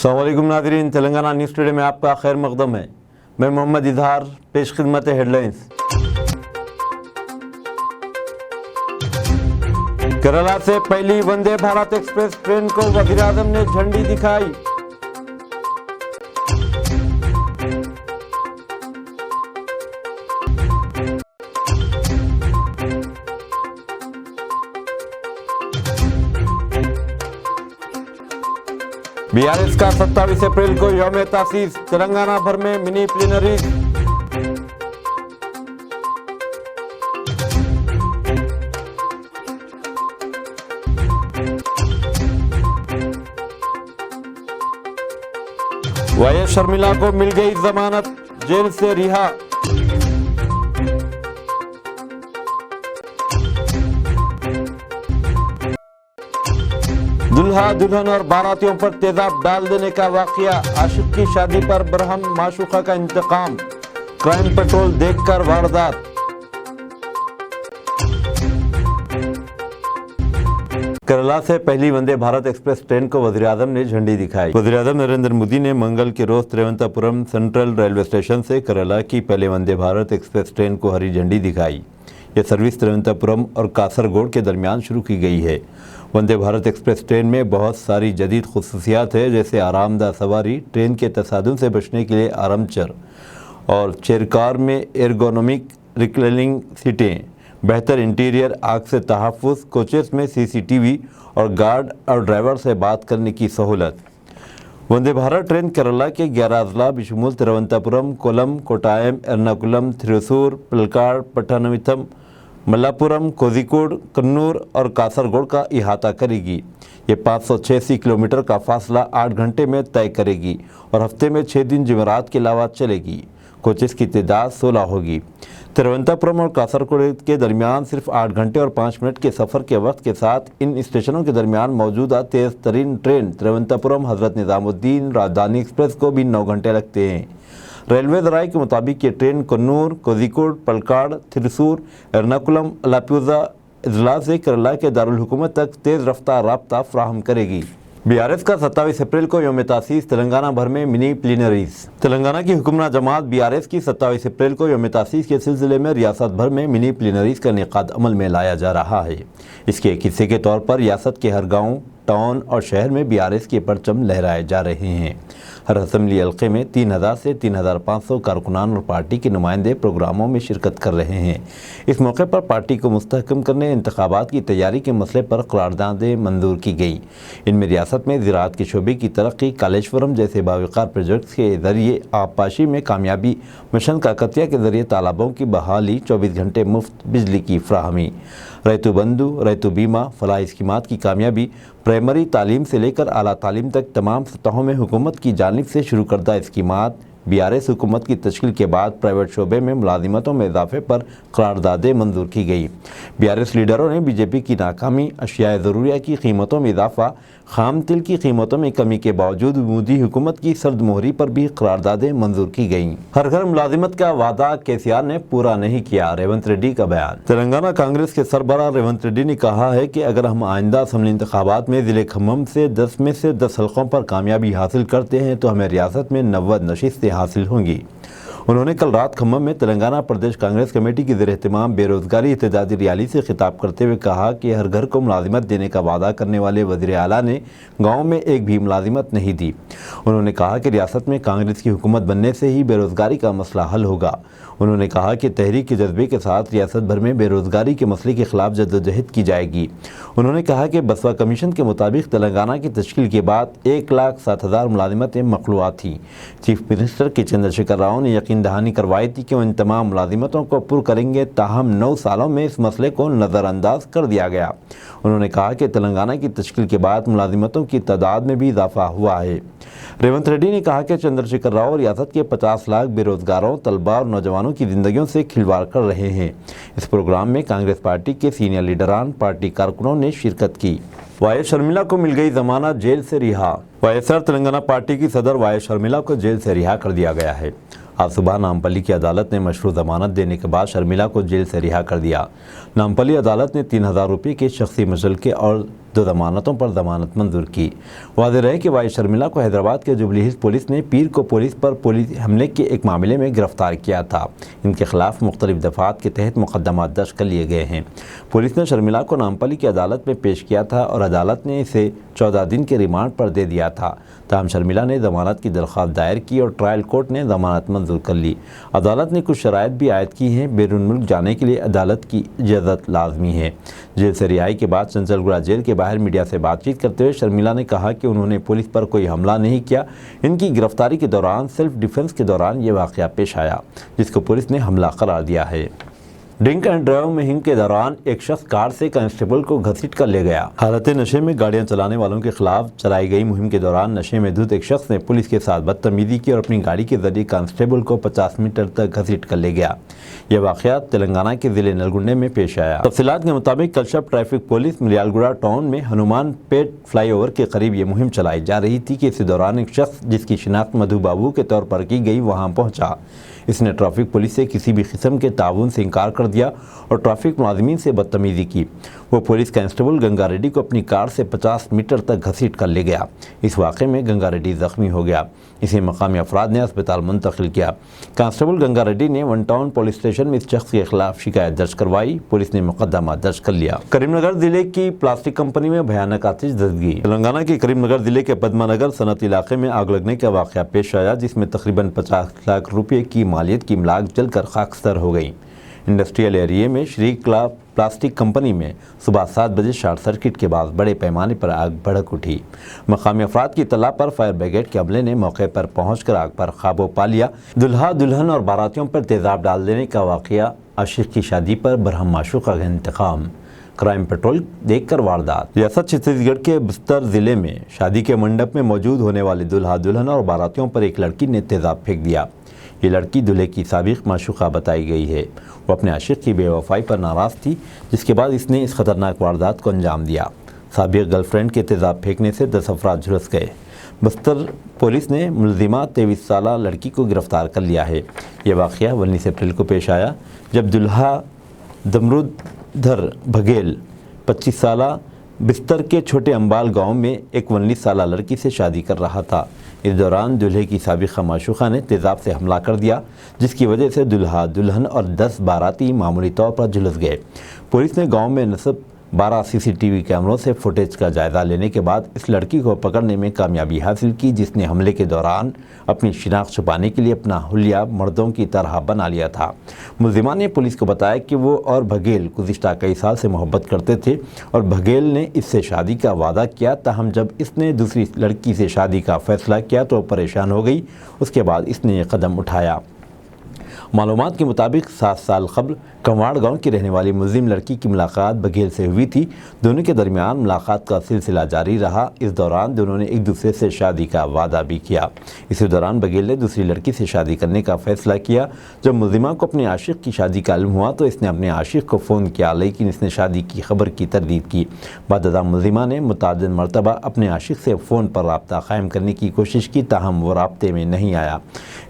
अस्सलाम वालेकुम नाज़रीन, तेलंगाना न्यूज़ टुडे में आपका खैर मक़दम है। मैं मोहम्मद इजहार, पेश खिदमत हेडलाइंस। केरला से पहली वंदे भारत एक्सप्रेस ट्रेन को वज़ीर-ए-आज़म ने झंडी दिखाई। बीआरएस का 27 अप्रैल को यौम तासीस, तेलंगाना भर में मिनी प्लीनरीज। वायस शर्मिला को मिल गई जमानत, जेल से रिहा। दुल्हा दुल्हन और बारातियों पर तेजाब डाल देने का वाकया, आशिक की शादी पर बरहम माशूका का इंतकाम, क्राइम पेट्रोल देखकर वारदात। केरला से पहली वंदे भारत एक्सप्रेस ट्रेन को वज़ीर-ए-आज़म ने झंडी दिखाई। वज़ीर-ए-आज़म नरेंद्र मोदी ने मंगल के रोज तिरुवनंतपुरम सेंट्रल रेलवे स्टेशन से केरला की पहले वंदे भारत एक्सप्रेस ट्रेन को हरी झंडी दिखाई। यह सर्विस तिरुवनंतपुरम और कासरगोड के दरमियान शुरू की गई है। वंदे भारत एक्सप्रेस ट्रेन में बहुत सारी जदीद खुसूसियात है, जैसे आरामदाह सवारी, ट्रेन के तसादुम से बचने के लिए आरामचर और चेयर कार में एर्गोनोमिक रिक्लाइनिंग सीटें, बेहतर इंटीरियर, आग से तहफ़्फ़ुज़, कोचेस में सीसीटीवी और गार्ड और ड्राइवर से बात करने की सहूलत। वंदे भारत ट्रेन केरला के 11 अजला बिशुमुल तिरुवनंतपुरम, कोलम, कोटायम, एर्नाकुलम, थ्रिसुर, पलक्काड, पट्टानमिथम, मल्लापुरम, कोझिकोड, कन्नूर और कासरगोड का इहाता करेगी। ये 586 किलोमीटर का फासला 8 घंटे में तय करेगी और हफ्ते में 6 दिन जुमेरात के अलावा चलेगी। कोचेस की तादाद 16 होगी। तिरुवनंतपुरम और कासरगोड के दरमियान सिर्फ 8 घंटे और 5 मिनट के सफ़र के वक्त के साथ इन स्टेशनों के दरमियान मौजूदा तेज़ तरीन ट्रेन तिरुवनंतपुरम हज़रत निज़ामुद्दीन राजधानी एक्सप्रेस को भी 9 घंटे लगते हैं। रेलवे ज़राए के मुताबिक ये ट्रेन कन्नूर, कोझिकोड, पलक्काड, थ्रिसुर, एर्नाकुलम, अलाप्पुज़ा अजला से केरला के दारुल हुकूमत तक तेज़ रफ्तार राब्ता फ्राहम करेगी। बीआरएस का 27 अप्रैल को यौम तासीस, तेलंगाना भर में मिनी प्लीनरीज। तेलंगाना की हुक्मरान जमात बीआरएस की 27 अप्रैल को यौम तासीस के सिलसिले में रियासत भर में मिनी प्लीनरीज का इनेकाद अमल में लाया जा रहा है। इसके एक हिस्से के तौर पर रियासत के हर गाँव, टाउन और शहर में बीआरएस के परचम लहराए जा रहे हैं। हर असम्बली हल्के में 3000 से 3500 कारकुनान और पार्टी के नुमाइंदे प्रोग्रामों में शिरकत कर रहे हैं। इस मौके पर पार्टी को मुस्तहकम करने इंतखाबात की तैयारी के मसले पर करारदादें मंजूर की गई। इनमें रियासत में ज़राअत के शोबे की तरक्की, कालेश्वरम जैसे बावकार प्रोजेक्ट्स के ज़रिए आबपाशी में कामयाबी, मिशन काकतिया के ज़रिए तालाबों की बहाली, 24 घंटे मुफ्त बिजली की फ्राहमी, रैतु बंधु, रैतु बीमा, फलाह स्कीमात की कामयाबी, प्राइमरी तालीम से लेकर आला तालीम तक तमाम सतहों में हुकूमत की जानिब से शुरू करदा स्कीमात। बीआरएस हुकूमत की तश्कील के बाद प्राइवेट शोबे में मुलाजिमतों में इजाफे पर करारदादें मंजूर की गई। बीआरएस लीडरों ने बीजेपी की नाकामी, अशियाए ज़रूरिया की कीमतों में इजाफा, खाम तिल की कीमतों में कमी के बावजूद मोदी हुकूमत की सर्द मोहरी पर भी करारदादें मंजूर की गईं। हर घर मुलाजिमत का वादा केसीआर ने पूरा नहीं किया, रेवंत रेड्डी का बयान। तेलंगाना कांग्रेस के सरबराह रेवंत रेड्डी ने कहा है कि अगर हम आइंदा असम्बली इंतखाबात में ज़िले खम्मम से 10 में से 10 हल्कों पर कामयाबी हासिल करते हैं तो हमें रियासत में 90 नशिस्तें हासिल होंगी। उन्होंने कल रात खम्मम में तेलंगाना प्रदेश कांग्रेस कमेटी की ज़ेर-ए-एहतमाम बेरोज़गारी एहतजाजी रैली से खिताब करते हुए कहा कि हर घर को मुलाजिमत देने का वादा करने वाले वज़ीर आला ने गाँव में एक भी मुलाजिमत नहीं दी। उन्होंने कहा कि रियासत में कांग्रेस की हुकूमत बनने से ही बेरोज़गारी का मसला हल होगा। उन्होंने कहा कि तहरीक के जज्बे के साथ रियासत भर में बेरोज़गारी के मसले के खिलाफ जद्दोजहद की जाएगी। उन्होंने कहा कि बसपा कमीशन के मुताबिक तेलंगाना की तश्कील के बाद 1,07,000 मुलाजिमतें मखलूआत थीं। चीफ मिनिस्टर के चंद्रशेखर राव ने यकीन दहानी करवाई थी कि वो इन तमाम मुलाजिमतों को पुर करेंगे, ताहम 9 सालों में इस मसले को नज़रअंदाज कर दिया गया। उन्होंने कहा कि तेलंगाना की तश्कील के बाद मुलाजिमतों की तादाद में भी इजाफा हुआ है। रेवंत रेड्डी ने कहा कि चंद्रशेखर राव रियासत के 50 लाख बेरोजगारों, तलबा और नौजवानों की जिंदगियों से खिलवाड़ कर रहे हैं। इस प्रोग्राम में कांग्रेस पार्टी के सीनियर लीडरान, पार्टी कारकुनों ने शिरकत की। वायस शर्मिला को मिल गई जमानत, जेल से रिहा। वायएसआर तेलंगाना पार्टी की सदर वायस शर्मिला को जेल से रिहा कर दिया गया है। आज सुबह नामपल्ली की अदालत ने मशरूत जमानत देने के बाद शर्मिला को जेल से रिहा कर दिया। नामपल्ली अदालत ने 3000 रुपये के शख्सी मशलके और 2 ضمانتوں پر ضمانت منظور کی۔ واضح رہے کہ واحد شرمیلا کو حیدرآباد کے جوبلی ہلز پولیس نے پیر کو پولیس پر پولیس حملے کے ایک معاملے میں گرفتار کیا تھا۔ ان کے خلاف مختلف دفعات کے تحت مقدمات درج کر لیے گئے ہیں۔ پولیس نے شرمیلا کو نامپلی کی عدالت میں پیش کیا تھا اور عدالت نے اسے 14 دن کے ریمانڈ پر دے دیا تھا۔ تاہم شرمیلا نے ضمانت کی درخواست دائر کی اور ٹرائل کورٹ نے ضمانت منظور کر لی۔ عدالت نے کچھ شرائط بھی عائد کی ہیں۔ بیرون ملک جانے کے لیے عدالت کی اجازت لازمی ہے۔ جیل سے رہائی کے بعد چنچل گڑھا جیل کے باہر میڈیا سے بات چیت کرتے ہوئے شرمیلا نے کہا کہ انہوں نے پولیس پر کوئی حملہ نہیں کیا۔ ان کی گرفتاری کے دوران سیلف ڈیفنس کے دوران یہ واقعہ پیش آیا جس کو پولیس نے حملہ قرار دیا ہے۔ ڈرنک اینڈ ڈرائیو مہم کے دوران ایک شخص کار سے کانسٹیبل کو گھسیٹ کر لے گیا۔ حالت نشے میں گاڑیاں چلانے والوں کے خلاف چلائی گئی مہم کے دوران نشے میں دھت ایک شخص نے پولیس کے ساتھ بدتمیزی کی اور اپنی گاڑی کے ذریعے کانسٹیبل کو 50 میٹر تک گھسیٹ کر لے گیا۔ یہ واقعہ تلنگانہ کے ضلع نلگنڈے میں پیش آیا۔ تفصیلات کے مطابق کل شب ٹریفک پولیس ملیالگوڑا ٹاؤن میں ہنومان پیٹ فلائی اوور کے قریب یہ مہم چلائی جا رہی تھی کہ اسی دوران ایک شخص جس کی شناخت مدھو بابو کے طور پر کی گئی وہاں پہنچا۔ اس نے ٹریفک پولیس سے کسی بھی قسم کے تعاون سے انکار کر دیا اور ٹریفک ملازمین سے بدتمیزی کی۔ وہ پولیس کانسٹیبل گنگا ریڈی کو اپنی کار سے 50 میٹر تک گھسیٹ کر لے گیا۔ اس واقعے میں گنگا ریڈی زخمی ہو گیا۔ اسے مقامی افراد نے اسپتال منتقل کیا۔ کانسٹیبل گنگا ریڈی نے ون ٹاؤن پولیس اسٹیشن میں اس شخص کے خلاف شکایت درج کروائی۔ پولیس نے مقدمہ درج کر لیا۔ کریم نگر ضلع کی پلاسٹک کمپنی میں بھیانک آتش زدگی۔ تلنگانہ کے کریم نگر ضلع کے پدما نگر صنعتی علاقے میں آگ لگنے کا واقعہ پیش آیا جس میں تقریباً 50 لاکھ روپے کی مالیت کی املاک جل کر خاکستر ہو گئی۔ انڈسٹریل ایریے میں شریک پلاسٹک کمپنی میں صبح 7 بجے شارٹ سرکٹ کے بعد بڑے پیمانے پر آگ بھڑک اٹھی۔ مقامی افراد کی اطلاع پر فائر بریگیڈ کے عملے نے موقع پر پہنچ کر آگ پر قابو پا لیا۔ دلہا دلہن اور باراتیوں پر تیزاب ڈال دینے کا واقعہ، عاشق کی شادی پر برہم معشوقہ کا انتقام، کرائم پیٹرول دیکھ کر واردات۔ ریاست چھتیس گڑھ کے بستر ضلع میں شادی کے منڈپ میں موجود ہونے والے دلہا دلہن اور باراتیوں پر ایک لڑکی نے تیزاب پھینک دیا۔ یہ لڑکی دلہے کی سابق معشوقہ بتائی گئی ہے۔ وہ اپنے عاشق کی بے وفائی پر ناراض تھی جس کے بعد اس نے اس خطرناک واردات کو انجام دیا۔ سابق گرل فرینڈ کے تیزاب پھینکنے سے 10 افراد جھلس گئے۔ بستر پولیس نے ملزمہ 23 سالہ لڑکی کو گرفتار کر لیا ہے۔ یہ واقعہ 19 اپریل کو پیش آیا جب دلہا دمرودھر بگھیل 25 سالہ بستر کے چھوٹے امبال گاؤں میں ایک 19 سالہ لڑکی سے شادی کر رہا تھا۔ اس دوران دلہے کی سابقہ معشوقہ نے تیزاب سے حملہ کر دیا جس کی وجہ سے دلہا دلہن اور 10 باراتی معمولی طور پر جھلس گئے۔ پولیس نے گاؤں میں نصب 12 CCTV کیمروں سے فوٹیج کا جائزہ لینے کے بعد اس لڑکی کو پکڑنے میں کامیابی حاصل کی جس نے حملے کے دوران اپنی شناخت چھپانے کے لیے اپنا حلیہ مردوں کی طرح بنا لیا تھا۔ ملزمان نے پولیس کو بتایا کہ وہ اور بگھیل گزشتہ کئی سال سے محبت کرتے تھے اور بگھیل نے اس سے شادی کا وعدہ کیا، تاہم جب اس نے دوسری لڑکی سے شادی کا فیصلہ کیا تو پریشان ہو گئی۔ اس کے بعد اس نے یہ قدم اٹھایا۔ معلومات کے مطابق 7 سال قبل کنواڑ گاؤں کی رہنے والی ملزم لڑکی کی ملاقات بگھیل سے ہوئی تھی۔ دونوں کے درمیان ملاقات کا سلسلہ جاری رہا۔ اس دوران دونوں نے ایک دوسرے سے شادی کا وعدہ بھی کیا۔ اسی دوران بگھیل نے دوسری لڑکی سے شادی کرنے کا فیصلہ کیا۔ جب ملزمہ کو اپنے عاشق کی شادی کا علم ہوا تو اس نے اپنے عاشق کو فون کیا لیکن اس نے شادی کی خبر کی تردید کی۔ بعد ازاں ملزمہ نے متعدد مرتبہ اپنے عاشق سے فون پر رابطہ قائم کرنے کی کوشش کی تاہم وہ رابطے میں نہیں آیا۔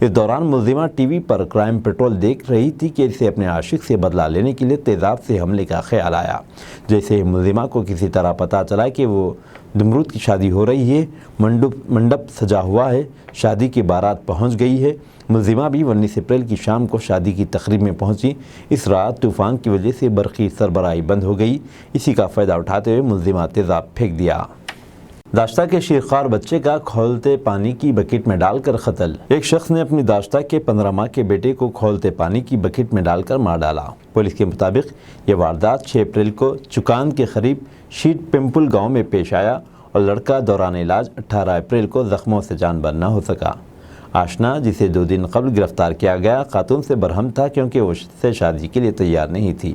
اس دوران ملزمہ ٹی وی پر کرائم پیٹرول دیکھ رہی تھی کہ اسے اپنے عاشق سے بدلہ لینے کے لیے تیزاب سے حملے کا خیال آیا۔ جیسے ہی ملزمہ کو کسی طرح پتہ چلا کہ وہ دمرود کی شادی ہو رہی ہے، منڈپ سجا ہوا ہے، شادی کی بارات پہنچ گئی ہے۔ ملزمہ بھی 19 اپریل کی شام کو شادی کی تقریب میں پہنچی۔ اس رات طوفان کی وجہ سے برقی سربراہی بند ہو گئی۔ اسی کا فائدہ اٹھاتے ہوئے ملزمہ تیزاب پھینک دیا۔ داشتہ کے شیرخوار بچے کا کھولتے پانی کی بکیٹ میں ڈال کر قتل۔ ایک شخص نے اپنی داشتہ کے 15 ماہ کے بیٹے کو کھولتے پانی کی بکیٹ میں ڈال کر مار ڈالا۔ پولیس کے مطابق یہ واردات 6 اپریل کو چکان کے قریب شیٹ پمپل گاؤں میں پیش آیا اور لڑکا دوران علاج 18 اپریل کو زخموں سے جان بر نہ ہو سکا۔ آشنا جسے 2 دن قبل گرفتار کیا گیا خاتون سے برہم تھا کیونکہ وہ اس سے شادی کے لیے تیار نہیں تھی۔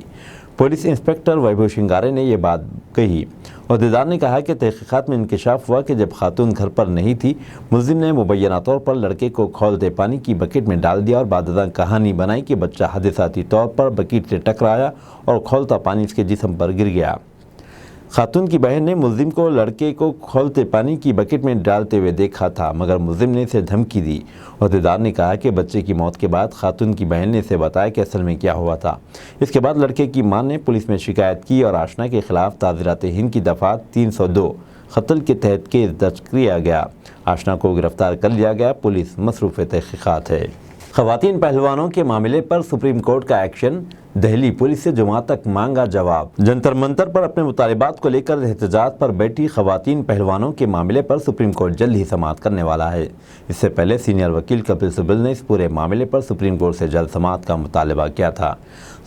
پولیس انسپکٹر ویبھو شنگارے نے یہ بات کہی۔ عہدیدار نے کہا کہ تحقیقات میں انکشاف ہوا کہ جب خاتون گھر پر نہیں تھی، ملزم نے مبینہ طور پر لڑکے کو کھولتے پانی کی بکیٹ میں ڈال دیا اور بعد ازاں کہانی بنائی کہ بچہ حادثاتی طور پر بکیٹ سے ٹکرایا اور کھولتا پانی اس کے جسم پر گر گیا۔ खातून की बहन ने मुलजिम को लड़के को खौलते पानी की बकेट में डालते हुए देखा था, मगर मुलजिम ने इसे धमकी दी। अहदेदार ने कहा कि बच्चे की मौत के बाद खातून की बहन ने इसे बताया कि असल में क्या हुआ था। इसके बाद लड़के की मां ने पुलिस में शिकायत की और आशना के खिलाफ ताज़ीरात हिंद की दफ़ा 302 कत्ल के तहत केस दर्ज किया गया। आशना को गिरफ्तार कर लिया गया। पुलिस मसरूफ़ तहक़ीक़ात है। ख़वातीन पहलवानों के मामले पर सुप्रीम कोर्ट का एक्शन, दिल्ली पुलिस से जुमा तक मांगा जवाब। जंतर मंतर पर अपने मुतालिबात को लेकर एहतजाज पर बैठी ख़वातीन पहलवानों के मामले पर सुप्रीम कोर्ट जल्द ही समाअत करने वाला है। इससे पहले सीनियर वकील कपिल सिब्बल ने इस पूरे मामले पर सुप्रीम कोर्ट से जल्द समाअत का मुतालबा किया था।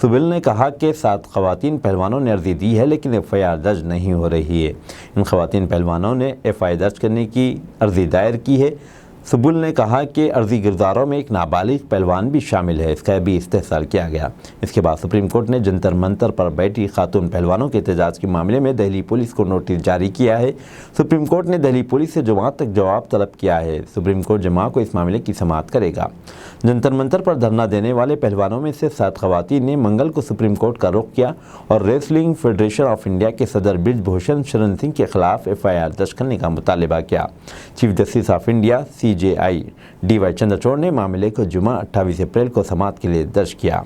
सिब्बल ने कहा कि 7 ख़वातीन पहलवानों ने अर्जी दी है, लेकिन FIR दर्ज नहीं हो रही है। इन ख़वातीन पहलवानों ने FIR दर्ज करने की अर्जी दायर की है। सिब्बल ने कहा कि अर्जी गिरदारों में एक नाबालिग पहलवान भी शामिल है, इसका भी इस्तेहसाल किया गया। इसके बाद सुप्रीम कोर्ट ने जंतर मंतर पर बैठी खातून पहलवानों के एहतजाज के मामले में दिल्ली पुलिस को नोटिस जारी किया है। सुप्रीम कोर्ट ने दिल्ली पुलिस से जुमा तक जवाब तलब किया है। सुप्रीम कोर्ट जुमा को इस मामले की समाअत करेगा। जंतर मंतर पर धरना देने वाले पहलवानों में से 7 ख़वातीन ने मंगल को सुप्रीम कोर्ट का रुख किया और रेसलिंग फेडरेशन ऑफ इंडिया के सदर ब्रिजभूषण शरण सिंह के खिलाफ FIR दर्ज करने का मुतालबा किया। Chief justice of India CJI DY Chandrachud ने मामले को जुमा 28 अप्रैल को समाअत के लिए दर्ज किया।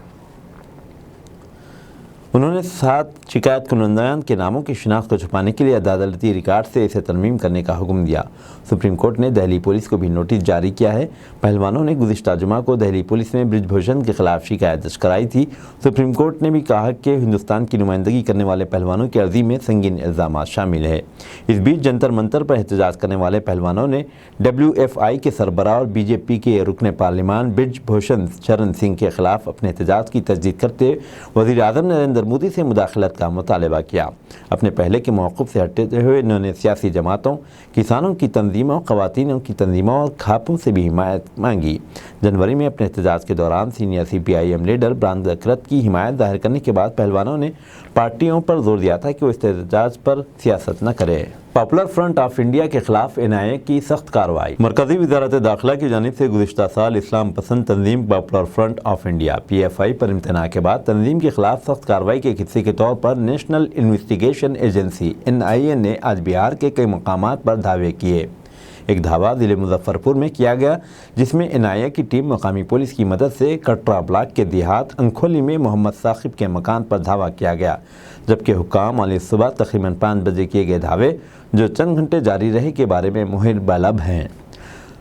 उन्होंने 7 शिकायत कुनंदगान के नामों की शिनाख्त को छुपाने के लिए अदालती रिकॉर्ड से इसे तरमीम करने का हुक्म दिया। सुप्रीम कोर्ट ने दिल्ली पुलिस को भी नोटिस जारी किया है। पहलवानों ने गुज़िश्ता जुमा को दिल्ली पुलिस में ब्रिजभूषण के खिलाफ शिकायत दर्ज कराई थी। सुप्रीम कोर्ट ने भी कहा कि हिंदुस्तान की नुमाइंदगी करने वाले पहलवानों की अर्जी में संगीन इल्ज़ामात शामिल है। इस बीच जंतर मंतर पर एहतजाज करने वाले पहलवानों ने WFI के सरबराह और BJP के रुकने पार्लिमान ब्रिजभूषण शरण सिंह के खिलाफ अपने एहतजाज की तजदीद करते वज़ीर आज़म नरेंद्र मोदी से मुदाखलत का मुतालबा किया। अपने पहले के मौक़िफ़ से हटते हुए इन्होंने सियासी जमातों, किसानों की तंजीमों, ख़वातीनों की तंजीमों और खापों से भी हिमायत मांगी। जनवरी में अपने एहतजाज के दौरान सीनियर CPIM लीडर ब्रांद अकरत की हिमायत ज़ाहिर करने के बाद पहलवानों ने पार्टियों पर जोर दिया था कि वो इस एहतजाज पर सियासत न करे। पॉपुलर फ्रंट ऑफ इंडिया के खिलाफ NIA की सख्त कार्रवाई। मरकज़ी वज़ारत दाखिला की जानिब से गुज़िश्ता साल इस्लाम पसंद तंजीम Popular Front of India PFI पर इम्तना के बाद तंजीम के खिलाफ सख्त कार्रवाई के हिस्से के तौर पर नेशनल इन्वेस्टिगेशन एजेंसी NIA ने आज बिहार के कई मकामात पर धावे किए। एक धावा ज़िले मुजफ्फरपुर में किया गया, जिसमें NIA की टीम मकामी पुलिस की मदद से कटरा ब्लॉक के देहात अंखोली में मोहम्मद साकिब के मकान पर धावा किया गया, जबकि हुक्काम वाली सुबह तकरीबन 5 बजे किए गए धावे जो चंद घंटे जारी रहे के बारे में मुहिर बलब हैं।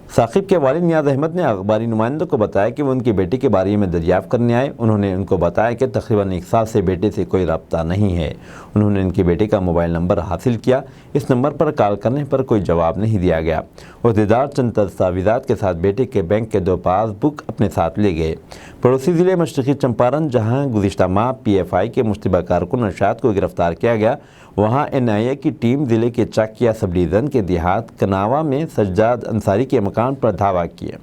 साकिब के वालिद नियाज़ अहमद ने अखबारी नुमाइंदों को बताया कि वो उनके बेटे के बारे में दरियाफ़्त करने आए। उन्होंने उनको बताया कि तकरीबन 1 साल से बेटे से कोई रब्ता नहीं है। उन्होंने इनके बेटे का मोबाइल नंबर हासिल किया। इस नंबर पर कॉल करने पर कोई जवाब नहीं दिया गया। अहदेदार चंद दस्तावेज़ात के साथ बेटे के बैंक के 2 पासबुक अपने साथ ले गए। पड़ोसी ज़िले मशरक़ी चंपारण, जहाँ गुज़िश्ता माह PFI के मुश्तबा कारकुन अरशाद को गिरफ्तार किया गया, वहाँ NIA की टीम ज़िले के चकिया सब डिवीज़न के देहात कनावा में सज्जाद अंसारी के मकान पर धावा किए।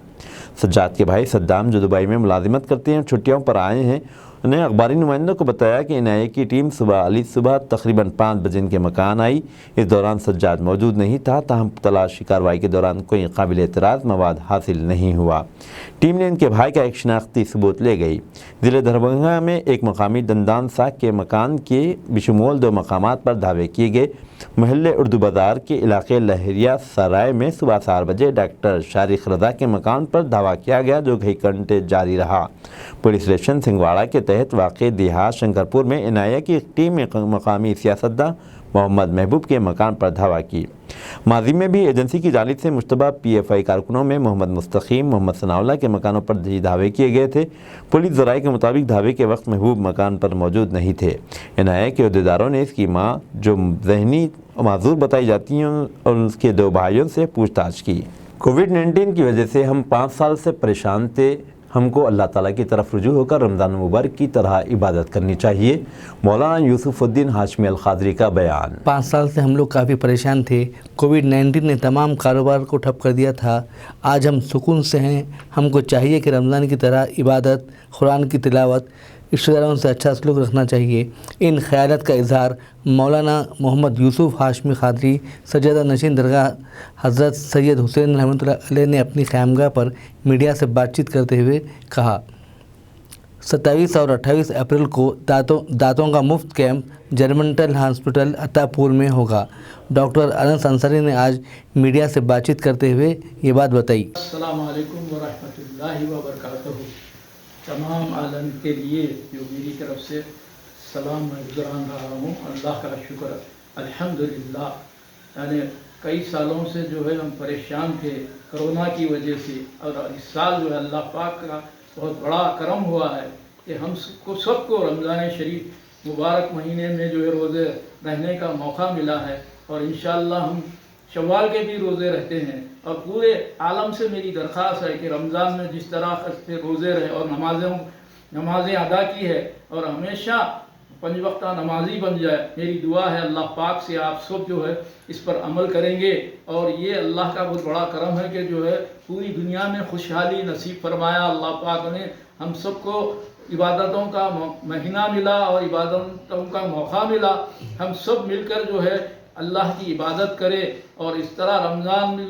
सज्जाद के भाई सद्दाम, जो दुबई में मुलाजिमत करते हैं, छुट्टियों पर आए हैं, ने अखबारी नुमाइंदों को बताया कि NIA की टीम सुबह तकरीबन 5 बजे इनके मकान आई। इस दौरान सज्जाद मौजूद नहीं था, ताहम तलाशी कार्रवाई के दौरान कोई काबिल एतराज़ मवाद हासिल नहीं हुआ। टीम ने इनके भाई का एक शनाख्ती सबूत ले गई। ज़िले दरभंगा में एक मकामी दंदान साग के मकान के बिशुमूल 2 मकामात पर धावे किए गए। महल्ले उर्दू बाज़ार के इलाके लहरिया सराय में सुबह 4 बजे डॉक्टर शारिक रज़ा के मकान पर धावा किया गया, जो कई घंटे जारी रहा। पुलिस स्टेशन सिंगवाड़ा के तहत वाक़े देहात शंकरपुर में NIA की एक टीम ने मकामी सियासतदान मोहम्मद महबूब के मकान पर धावा की। माजी में भी एजेंसी की जानिब से मुश्तबा PFI कारकुनों में मोहम्मद मुस्तकीम, मोहम्मद सनाउल्लाह के मकानों पर धावे किए गए थे। पुलिस ज़राए के मुताबिक धावे के वक्त महबूब मकान पर मौजूद नहीं थे। NIA के अहदेदारों ने इसकी माँ, जो ज़हनी माजूर बताई जाती हैं, और उसके 2 भाइयों से पूछताछ की। कोविड-19 की वजह से हम 5 साल से परेशान थे। हमको अल्लाह ताला की तरफ रुजू होकर रमज़ान मुबारक की तरह इबादत करनी चाहिए। मौलाना यूसुफुद्दीन हाशमी अल क़ादरी का बयान। 5 साल से हम लोग काफ़ी परेशान थे। कोविड-19 ने तमाम कारोबार को ठप कर दिया था। आज हम सुकून से हैं। हमको चाहिए कि रमज़ान की तरह इबादत, कुरान की तिलावत, रिश्तेदारों से अच्छा सलूक रखना चाहिए। इन ख़यालात का इजहार मौलाना मोहम्मद यूसुफ हाशमी क़ादरी सज्जादा नशीन दरगाह हज़रत सैयद हुसैन रहमतुल्लाह अलैह ने अपनी ख़यामगाह पर मीडिया से बातचीत करते हुए कहा। 27 और 28 अप्रैल को दांतों का मुफ्त कैंप जर्मेंटल हॉस्पिटल अत्तापुर में होगा। डॉक्टर अनस अंसारी ने आज मीडिया से बातचीत करते हुए ये बात बताई। अस्सलाम वालेकुम व रहमतुल्लाहि व बरकातहू। तमाम आलम के लिए जो मेरी तरफ से सलाम मैं गुज़रान रहा हूँ, अल्लाह का शुक्र अल्हम्दुलिल्लाह। यानी कई सालों से जो है हम परेशान थे कोरोना की वजह से, और इस साल जो है अल्लाह पाक का बहुत बड़ा करम हुआ है कि हम सबको रमज़ान शरीफ मुबारक महीने में जो है रोज़े रहने का मौका मिला है, और इंशाअल्लाह हम शव्वाल के भी रोज़े रहते हैं। और पूरे आलम से मेरी दरख्वास्त है कि रमज़ान में जिस तरह से रोज़े रहे और नमाज़ें अदा की है और हमेशा 5 वक्त नमाजी बन जाए, मेरी दुआ है अल्लाह पाक से आप सब जो है इस पर अमल करेंगे। और ये अल्लाह का बहुत बड़ा करम है कि जो है पूरी दुनिया में खुशहाली नसीब फरमाया। अल्लाह पाक ने हम सबको इबादतों का महीना मिला और इबादतों का मौका मिला। हम सब मिलकर जो है अल्लाह की इबादत करें, और इस तरह रमज़ान में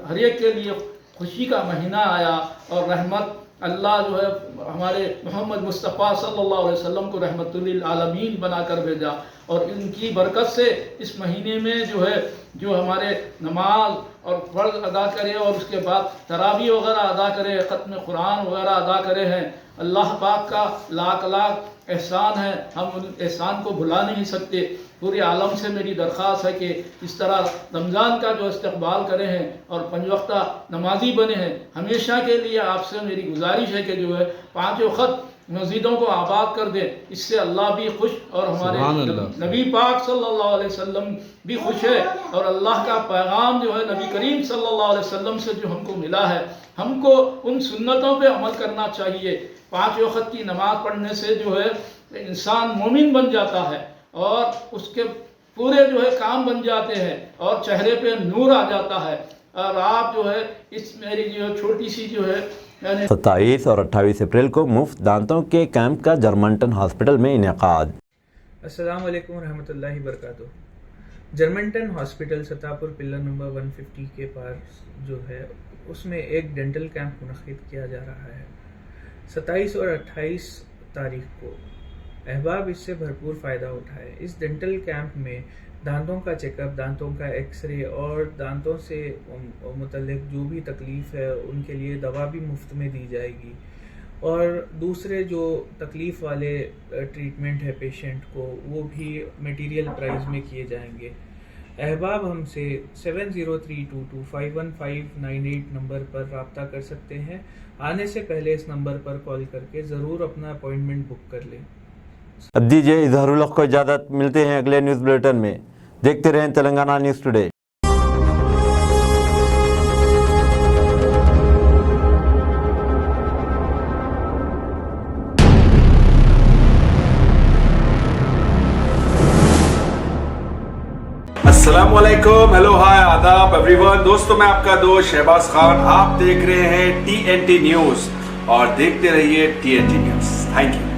हर एक के लिए खुशी का महीना आया, और रहमत अल्लाह जो है हमारे मोहम्मद मुस्तफ़ा सल्लल्लाहु अलैहि वसल्लम को रहमतुल्लिल आलमीन बनाकर भेजा। और इनकी बरकत से इस महीने में जो हमारे नमाज और फ़र्ज़ अदा करे और उसके बाद तरावी वगैरह अदा करे, ख़त्म कुरान वगैरह अदा करे हैं। अल्लाह पाक का लाख लाख एहसान है, हम उन एहसान को भुला नहीं सकते। पूरे आलम से मेरी दरख्वास्त है कि इस तरह रमज़ान का जो इस्तकबाल करें हैं और 5 वक्त नमाजी बने हैं। हमेशा के लिए आपसे मेरी गुजारिश है कि जो है 5 वक्त मस्जिदों को आबाद कर दे, इससे अल्लाह भी खुश और हमारे नबी पाक सल्लल्लाहु अलैहि वसल्लम भी खुश है। और अल्लाह का पैगाम जो है नबी करीम सल्लल्लाहु अलैहि वसल्लम से जो हमको मिला है, हमको उन सुन्नतों पे अमल करना चाहिए। 5 वक्त की नमाज पढ़ने से जो है इंसान मोमिन बन जाता है और उसके पूरे जो है काम बन जाते हैं और चेहरे पे नूर आ जाता है। और आप जो है इस मेरी जो छोटी सी जो है 27 और 28 अप्रैल को मुफ्त दांतों के कैंप का जर्मेंटन हॉस्पिटल में इनेकाद। अस्सलाम वालेकुम रहमतुल्लाहि बरकातुहू। जर्मेंटन हॉस्पिटल सतापुर पिलर नंबर 150 के पास जो है उसमें एक डेंटल कैंप मुनक़िद किया जा रहा है 27 और 28 तारीख को। अहबाब इससे भरपूर फ़ायदा उठाए। इस डेंटल कैंप में दांतों का चेकअप, दांतों का एक्सरे और दांतों से मुतल्लिक़ जो भी तकलीफ़ है उनके लिए दवा भी मुफ्त में दी जाएगी, और दूसरे जो तकलीफ़ वाले ट्रीटमेंट है पेशेंट को वो भी मटीरियल प्राइस में किए जाएंगे। अहबाब हमसे 7032251598 नंबर पर रब्ता कर सकते हैं। आने से पहले इस नंबर पर कॉल करके ज़रूर अपना अपॉइंटमेंट बुक कर लें। अब दीजिए इजहारुल हक़ को इजाज़त। मिलते हैं अगले न्यूज़ बुलेटिन में। देखते रहें तेलंगाना न्यूज़ टुडे। अस्सलाम वालेकुम, हेलो, हाय, आदाब एवरीवन। दोस्तों मैं आपका दोस्त शहबाज खान, आप देख रहे हैं TNT न्यूज़ और देखते रहिए TNT न्यूज़। Thank you.